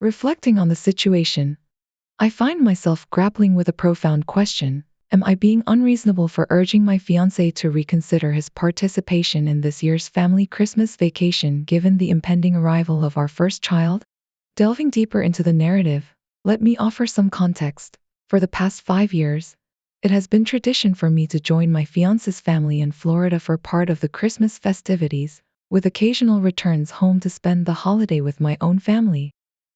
Reflecting on the situation, I find myself grappling with a profound question. Am I being unreasonable for urging my fiancé to reconsider his participation in this year's family Christmas vacation given the impending arrival of our first child? Delving deeper into the narrative, let me offer some context. For the past 5 years, it has been tradition for me to join my fiancé's family in Florida for part of the Christmas festivities, with occasional returns home to spend the holiday with my own family.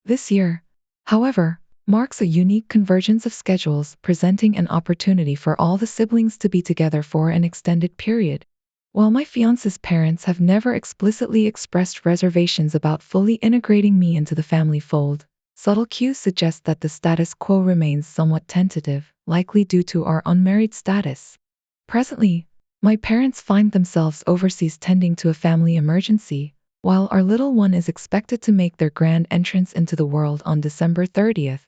This year, however, marks a unique convergence of schedules, presenting an opportunity for all the siblings to be together for an extended period. While my fiancé's parents have never explicitly expressed reservations about fully integrating me into the family fold, subtle cues suggest that the status quo remains somewhat tentative, likely due to our unmarried status. Presently, my parents find themselves overseas tending to a family emergency, while our little one is expected to make their grand entrance into the world on December 30th.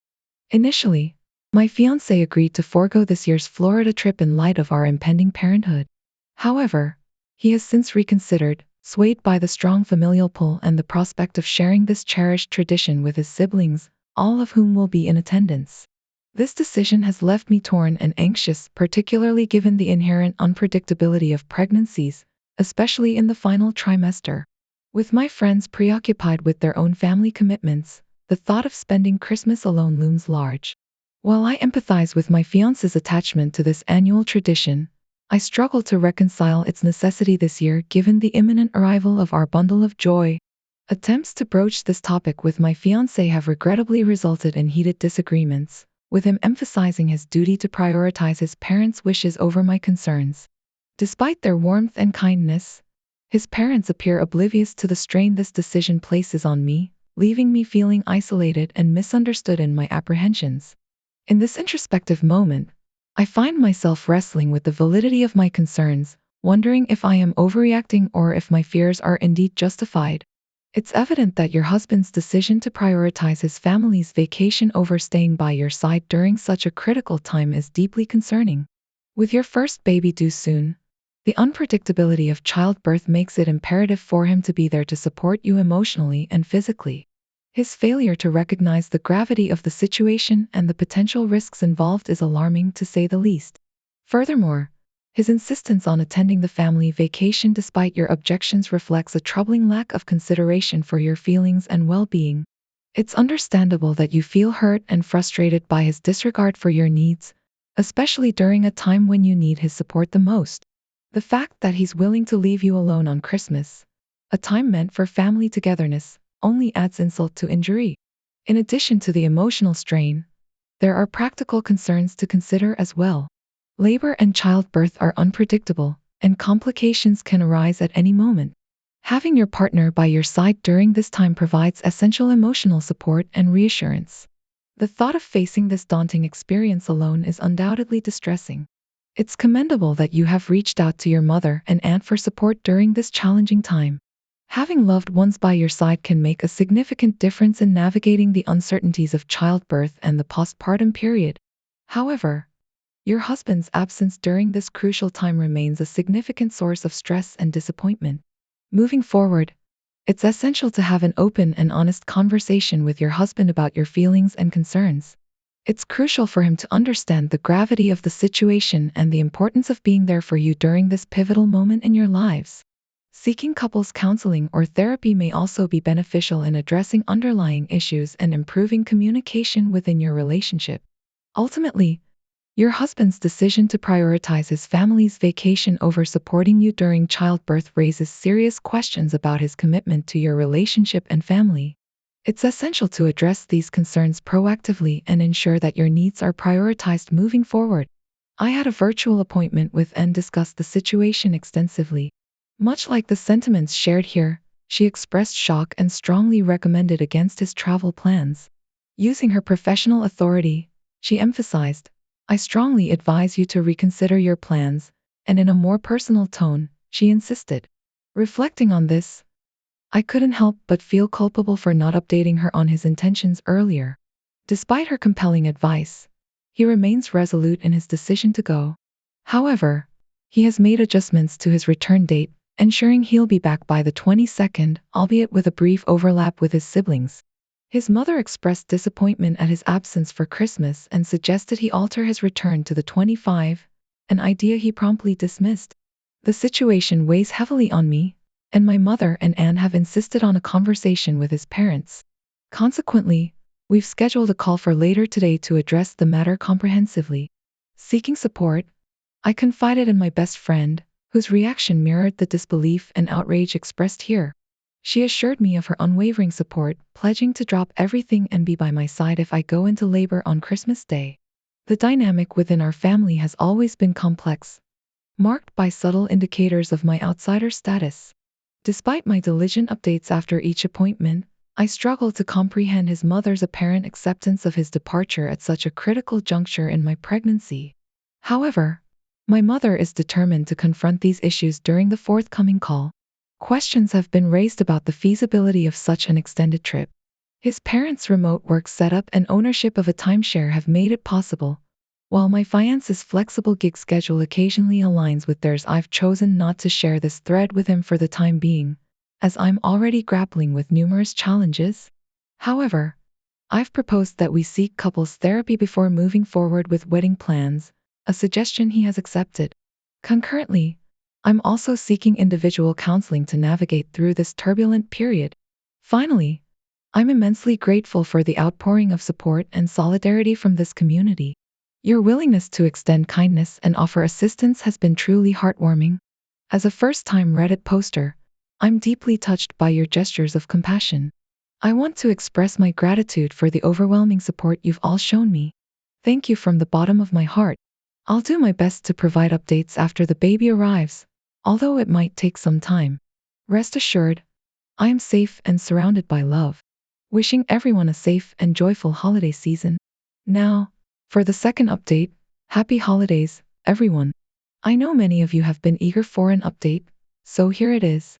Initially, my fiancé agreed to forego this year's Florida trip in light of our impending parenthood. However, he has since reconsidered, swayed by the strong familial pull and the prospect of sharing this cherished tradition with his siblings, all of whom will be in attendance. This decision has left me torn and anxious, particularly given the inherent unpredictability of pregnancies, especially in the final trimester. With my friends preoccupied with their own family commitments, the thought of spending Christmas alone looms large. While I empathize with my fiancé's attachment to this annual tradition, I struggle to reconcile its necessity this year given the imminent arrival of our bundle of joy. Attempts to broach this topic with my fiancé have regrettably resulted in heated disagreements, with him emphasizing his duty to prioritize his parents' wishes over my concerns. Despite their warmth and kindness, his parents appear oblivious to the strain this decision places on me, leaving me feeling isolated and misunderstood in my apprehensions. In this introspective moment, I find myself wrestling with the validity of my concerns, wondering if I am overreacting or if my fears are indeed justified. It's evident that your husband's decision to prioritize his family's vacation over staying by your side during such a critical time is deeply concerning. With your first baby due soon, the unpredictability of childbirth makes it imperative for him to be there to support you emotionally and physically. His failure to recognize the gravity of the situation and the potential risks involved is alarming to say the least. Furthermore, his insistence on attending the family vacation despite your objections reflects a troubling lack of consideration for your feelings and well-being. It's understandable that you feel hurt and frustrated by his disregard for your needs, especially during a time when you need his support the most. The fact that he's willing to leave you alone on Christmas, a time meant for family togetherness, only adds insult to injury. In addition to the emotional strain, there are practical concerns to consider as well. Labor and childbirth are unpredictable, and complications can arise at any moment. Having your partner by your side during this time provides essential emotional support and reassurance. The thought of facing this daunting experience alone is undoubtedly distressing. It's commendable that you have reached out to your mother and aunt for support during this challenging time. Having loved ones by your side can make a significant difference in navigating the uncertainties of childbirth and the postpartum period. However, your husband's absence during this crucial time remains a significant source of stress and disappointment. Moving forward, it's essential to have an open and honest conversation with your husband about your feelings and concerns. It's crucial for him to understand the gravity of the situation and the importance of being there for you during this pivotal moment in your lives. Seeking couples counseling or therapy may also be beneficial in addressing underlying issues and improving communication within your relationship. Ultimately, your husband's decision to prioritize his family's vacation over supporting you during childbirth raises serious questions about his commitment to your relationship and family. It's essential to address these concerns proactively and ensure that your needs are prioritized moving forward. I had a virtual appointment with and discussed the situation extensively. Much like the sentiments shared here, she expressed shock and strongly recommended against his travel plans. Using her professional authority, she emphasized, "I strongly advise you to reconsider your plans," and in a more personal tone, she insisted. Reflecting on this, I couldn't help but feel culpable for not updating her on his intentions earlier. Despite her compelling advice, he remains resolute in his decision to go. However, he has made adjustments to his return date, ensuring he'll be back by the 22nd, albeit with a brief overlap with his siblings. His mother expressed disappointment at his absence for Christmas and suggested he alter his return to the 25, an idea he promptly dismissed. The situation weighs heavily on me, and my mother and Anne have insisted on a conversation with his parents. Consequently, we've scheduled a call for later today to address the matter comprehensively. Seeking support, I confided in my best friend, whose reaction mirrored the disbelief and outrage expressed here. She assured me of her unwavering support, pledging to drop everything and be by my side if I go into labor on Christmas Day. The dynamic within our family has always been complex, marked by subtle indicators of my outsider status. Despite my diligent updates after each appointment, I struggle to comprehend his mother's apparent acceptance of his departure at such a critical juncture in my pregnancy. However, my mother is determined to confront these issues during the forthcoming call. Questions have been raised about the feasibility of such an extended trip. His parents' remote work setup and ownership of a timeshare have made it possible. While my fiance's flexible gig schedule occasionally aligns with theirs, I've chosen not to share this thread with him for the time being, as I'm already grappling with numerous challenges. However, I've proposed that we seek couples therapy before moving forward with wedding plans, a suggestion he has accepted. Concurrently, I'm also seeking individual counseling to navigate through this turbulent period. Finally, I'm immensely grateful for the outpouring of support and solidarity from this community. Your willingness to extend kindness and offer assistance has been truly heartwarming. As a first-time Reddit poster, I'm deeply touched by your gestures of compassion. I want to express my gratitude for the overwhelming support you've all shown me. Thank you from the bottom of my heart. I'll do my best to provide updates after the baby arrives, although it might take some time. Rest assured, I am safe and surrounded by love. Wishing everyone a safe and joyful holiday season. Now, for the second update, happy holidays, everyone. I know many of you have been eager for an update, so here it is.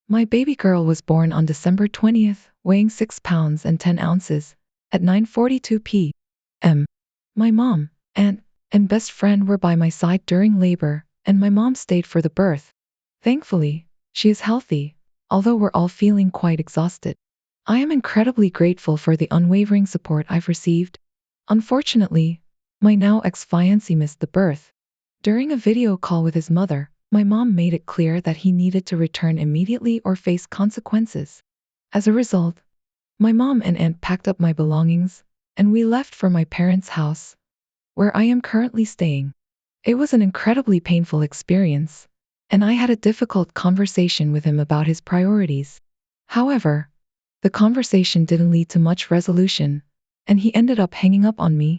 My baby girl was born on December 20th, weighing 6 pounds and 10 ounces, at 9:42 p.m. My mom, aunt, and best friend were by my side during labor, and my mom stayed for the birth. Thankfully, she is healthy, although we're all feeling quite exhausted. I am incredibly grateful for the unwavering support I've received. Unfortunately, my now ex-fiancé missed the birth. During a video call with his mother, my mom made it clear that he needed to return immediately or face consequences. As a result, my mom and aunt packed up my belongings, and we left for my parents' house, where I am currently staying. It was an incredibly painful experience, and I had a difficult conversation with him about his priorities. However, the conversation didn't lead to much resolution, and he ended up hanging up on me.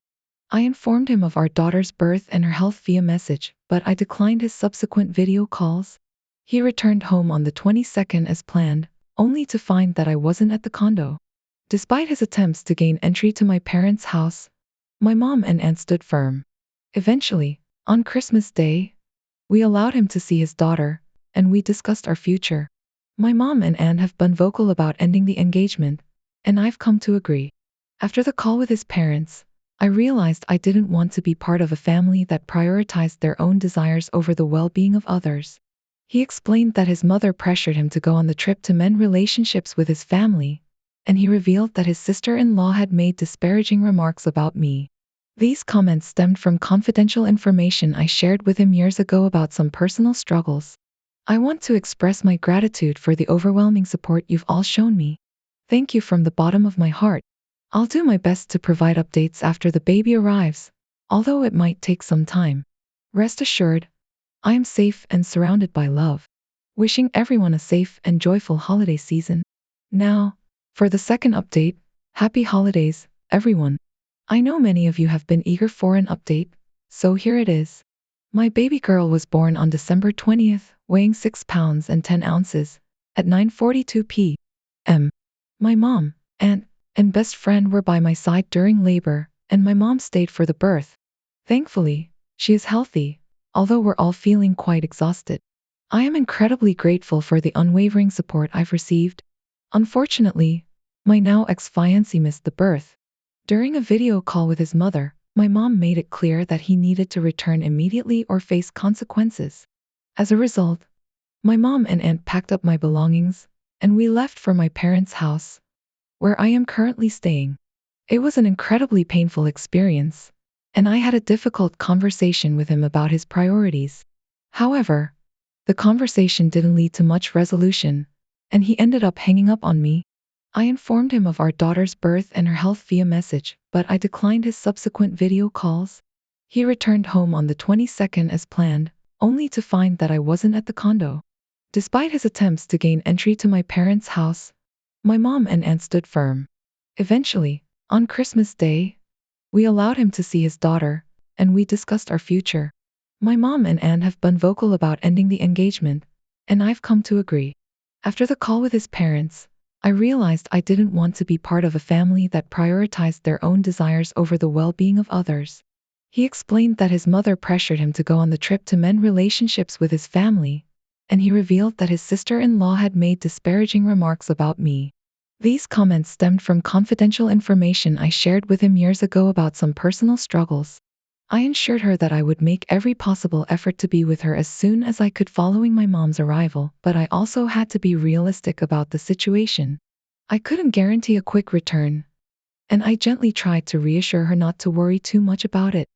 I informed him of our daughter's birth and her health via message, but I declined his subsequent video calls. He returned home on the 22nd as planned, only to find that I wasn't at the condo. Despite his attempts to gain entry to my parents' house, my mom and aunt stood firm. Eventually, on Christmas Day, we allowed him to see his daughter, and we discussed our future. My mom and aunt have been vocal about ending the engagement, and I've come to agree. After the call with his parents, I realized I didn't want to be part of a family that prioritized their own desires over the well-being of others. He explained that his mother pressured him to go on the trip to mend relationships with his family, and he revealed that his sister-in-law had made disparaging remarks about me. These comments stemmed from confidential information I shared with him years ago about some personal struggles. I want to express my gratitude for the overwhelming support you've all shown me. Thank you from the bottom of my heart. I'll do my best to provide updates after the baby arrives, although it might take some time. Rest assured, I am safe and surrounded by love. Wishing everyone a safe and joyful holiday season. Now, for the second update, happy holidays, everyone. I know many of you have been eager for an update, so here it is. My baby girl was born on December 20th, weighing 6 pounds and 10 ounces, at 9:42 p.m. My mom, aunt, and best friend were by my side during labor, and my mom stayed for the birth. Thankfully, she is healthy, although we're all feeling quite exhausted. I am incredibly grateful for the unwavering support I've received. Unfortunately, my now ex-fiancé missed the birth. During a video call with his mother, my mom made it clear that he needed to return immediately or face consequences. As a result, my mom and aunt packed up my belongings, and we left for my parents' house, where I am currently staying. It was an incredibly painful experience, and I had a difficult conversation with him about his priorities. However, the conversation didn't lead to much resolution, and he ended up hanging up on me. I informed him of our daughter's birth and her health via message, but I declined his subsequent video calls. He returned home on the 22nd as planned, only to find that I wasn't at the condo. Despite his attempts to gain entry to my parents' house, my mom and aunt stood firm. Eventually, on Christmas Day, we allowed him to see his daughter, and we discussed our future. My mom and aunt have been vocal about ending the engagement, and I've come to agree. After the call with his parents, I realized I didn't want to be part of a family that prioritized their own desires over the well-being of others. He explained that his mother pressured him to go on the trip to mend relationships with his family, and he revealed that his sister-in-law had made disparaging remarks about me. These comments stemmed from confidential information I shared with him years ago about some personal struggles. I assured her that I would make every possible effort to be with her as soon as I could following my mom's arrival, but I also had to be realistic about the situation. I couldn't guarantee a quick return, and I gently tried to reassure her not to worry too much about it.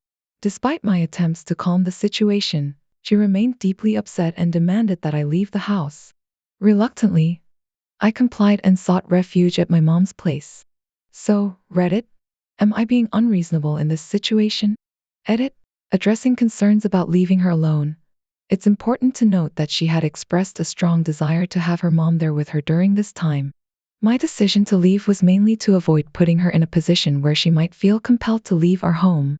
Despite my attempts to calm the situation, she remained deeply upset and demanded that I leave the house. Reluctantly, I complied and sought refuge at my mom's place. So, Reddit, am I being unreasonable in this situation? Edit. Addressing concerns about leaving her alone. It's important to note that she had expressed a strong desire to have her mom there with her during this time. My decision to leave was mainly to avoid putting her in a position where she might feel compelled to leave our home.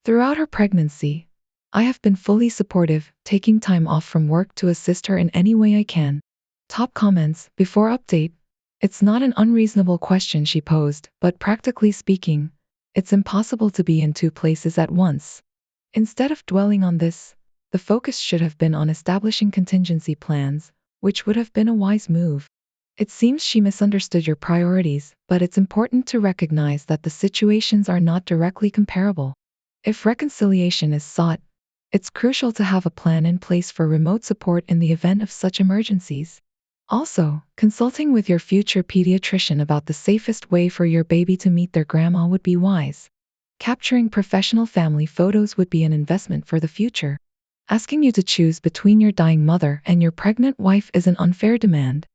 Throughout her pregnancy, I have been fully supportive, taking time off from work to assist her in any way I can. Top comments. Before update. It's not an unreasonable question she posed, but practically speaking, it's impossible to be in two places at once. Instead of dwelling on this, the focus should have been on establishing contingency plans, which would have been a wise move. It seems she misunderstood your priorities, but it's important to recognize that the situations are not directly comparable. If reconciliation is sought, it's crucial to have a plan in place for remote support in the event of such emergencies. Also, consulting with your future pediatrician about the safest way for your baby to meet their grandma would be wise. Capturing professional family photos would be an investment for the future. Asking you to choose between your dying mother and your pregnant wife is an unfair demand.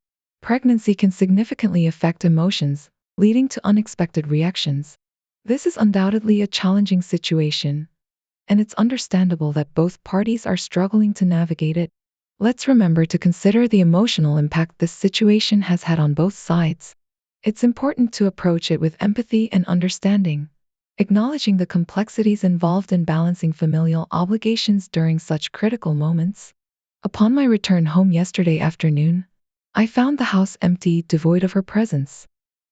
Pregnancy can significantly affect emotions, leading to unexpected reactions. This is undoubtedly a challenging situation, and it's understandable that both parties are struggling to navigate it. Let's remember to consider the emotional impact this situation has had on both sides. It's important to approach it with empathy and understanding, acknowledging the complexities involved in balancing familial obligations during such critical moments. Upon my return home yesterday afternoon, I found the house empty, devoid of her presence.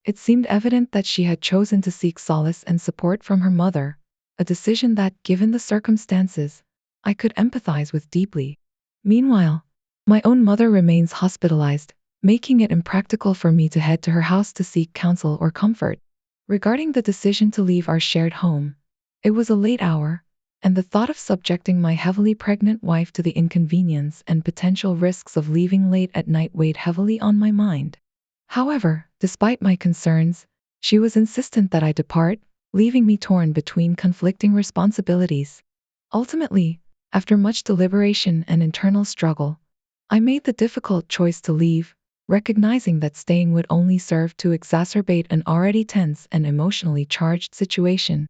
It seemed evident that she had chosen to seek solace and support from her mother, a decision that, given the circumstances, I could empathize with deeply. Meanwhile, my own mother remains hospitalized, making it impractical for me to head to her house to seek counsel or comfort. Regarding the decision to leave our shared home, it was a late hour, and the thought of subjecting my heavily pregnant wife to the inconvenience and potential risks of leaving late at night weighed heavily on my mind. However, despite my concerns, she was insistent that I depart, leaving me torn between conflicting responsibilities. Ultimately, after much deliberation and internal struggle, I made the difficult choice to leave, recognizing that staying would only serve to exacerbate an already tense and emotionally charged situation.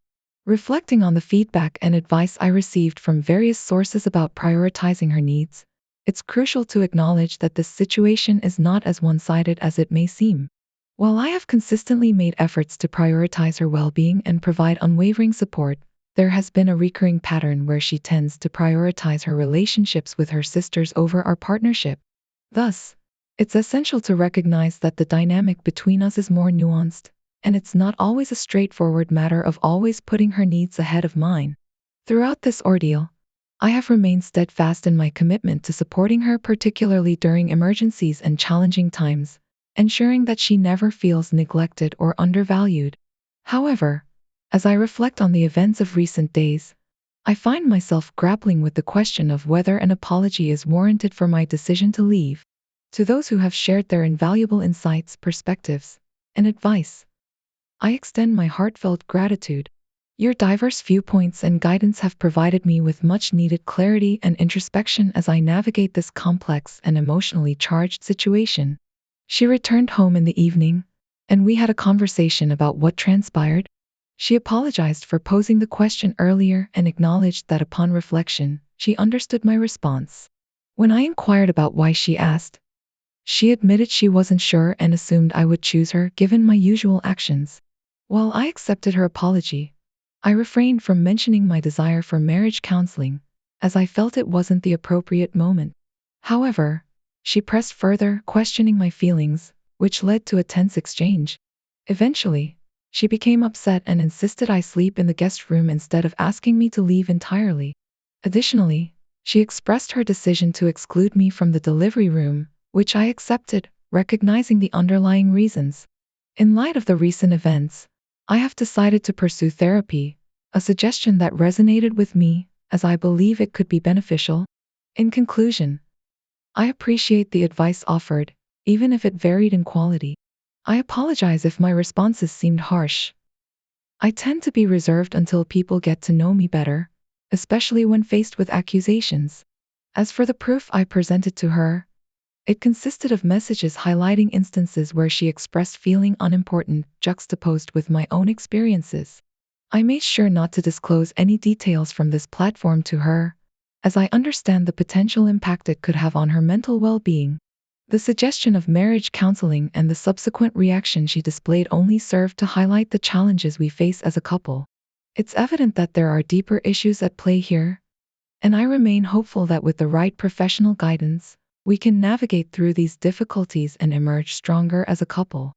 Reflecting on the feedback and advice I received from various sources about prioritizing her needs, it's crucial to acknowledge that this situation is not as one-sided as it may seem. While I have consistently made efforts to prioritize her well-being and provide unwavering support, there has been a recurring pattern where she tends to prioritize her relationships with her sisters over our partnership. Thus, it's essential to recognize that the dynamic between us is more nuanced, and it's not always a straightforward matter of always putting her needs ahead of mine. Throughout this ordeal, I have remained steadfast in my commitment to supporting her, particularly during emergencies and challenging times, ensuring that she never feels neglected or undervalued. However, as I reflect on the events of recent days, I find myself grappling with the question of whether an apology is warranted for my decision to leave. To those who have shared their invaluable insights, perspectives, and advice, I extend my heartfelt gratitude. Your diverse viewpoints and guidance have provided me with much needed clarity and introspection as I navigate this complex and emotionally charged situation. She returned home in the evening, and we had a conversation about what transpired. She apologized for posing the question earlier and acknowledged that upon reflection, she understood my response. When I inquired about why she asked, she admitted she wasn't sure and assumed I would choose her given my usual actions. While I accepted her apology, I refrained from mentioning my desire for marriage counseling, as I felt it wasn't the appropriate moment. However, she pressed further, questioning my feelings, which led to a tense exchange. Eventually, she became upset and insisted I sleep in the guest room instead of asking me to leave entirely. Additionally, she expressed her decision to exclude me from the delivery room, which I accepted, recognizing the underlying reasons. In light of the recent events, I have decided to pursue therapy, a suggestion that resonated with me, as I believe it could be beneficial. In conclusion, I appreciate the advice offered, even if it varied in quality. I apologize if my responses seemed harsh. I tend to be reserved until people get to know me better, especially when faced with accusations. As for the proof I presented to her, it consisted of messages highlighting instances where she expressed feeling unimportant, juxtaposed with my own experiences. I made sure not to disclose any details from this platform to her, as I understand the potential impact it could have on her mental well-being. The suggestion of marriage counseling and the subsequent reaction she displayed only served to highlight the challenges we face as a couple. It's evident that there are deeper issues at play here, and I remain hopeful that with the right professional guidance, we can navigate through these difficulties and emerge stronger as a couple.